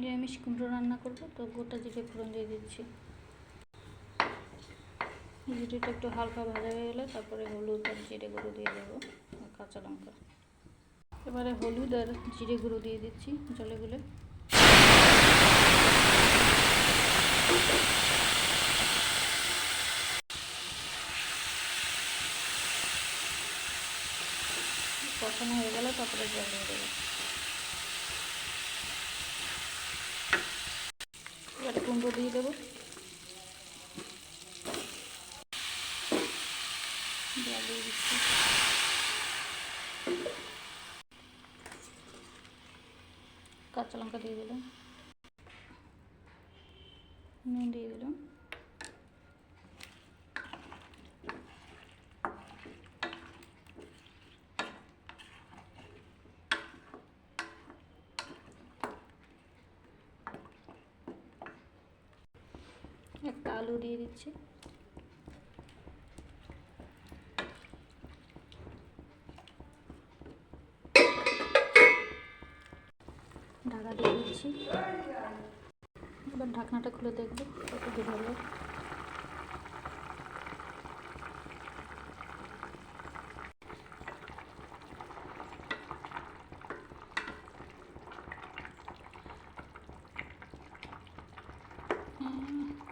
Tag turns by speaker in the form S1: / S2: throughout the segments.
S1: নিরামিষ কুমড়ো রান্না করব, তো গোটা জিরে ফোড়ন দিয়ে দিচ্ছি। জিরেটা একটু হালকা ভাজা হয়ে গেলে তারপরে হলুদ আর জিরে গুঁড়ো দিয়ে দেবো আর কাঁচা লঙ্কা। এবারে হলুদ আর জিরে গুঁড়ো দিয়ে দিচ্ছি জলে গুলে। কষানো হয়ে গেলে তারপরে জল দিয়ে দেবো। এবারে কুমড়ো দিয়ে দেবো। জল দিয়ে দিচ্ছি। কাঁচা লঙ্কা দিয়ে দিলাম, নুন দিয়ে দিলাম। একটা আলু দিয়ে দিচ্ছি। ঢাকা দিয়ে দিচ্ছি। এবার ঢাকনাটা খুলে দেখবো কত দূর হলো।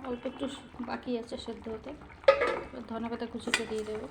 S1: অল্প একটু বাকি আছে সেদ্ধ হতে। ধনেপাতা কুচিটা দিয়ে দেবো।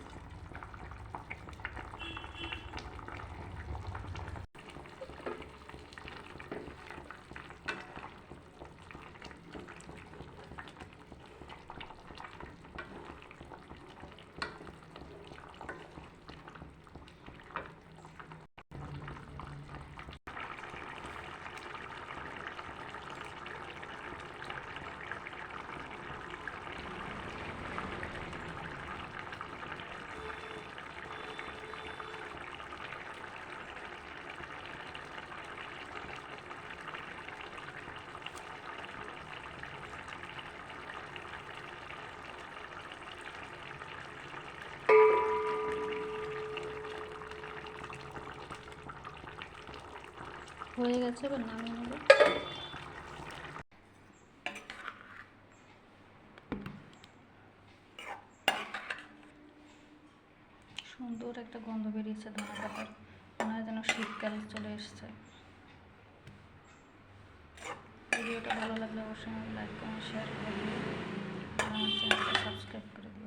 S1: হয়ে গেছে, এবার নামিয়ে নেব। সুন্দর একটা গন্ধ বেরিয়েছে ধনেপাতার, মনে হয় যেন শীতকাল চলে এসছে। ভিডিওটা ভালো লাগলে অবশ্যই লাইক কমেন্ট শেয়ার করবেন, আমার চ্যানেলটা সাবস্ক্রাইব করে দিন।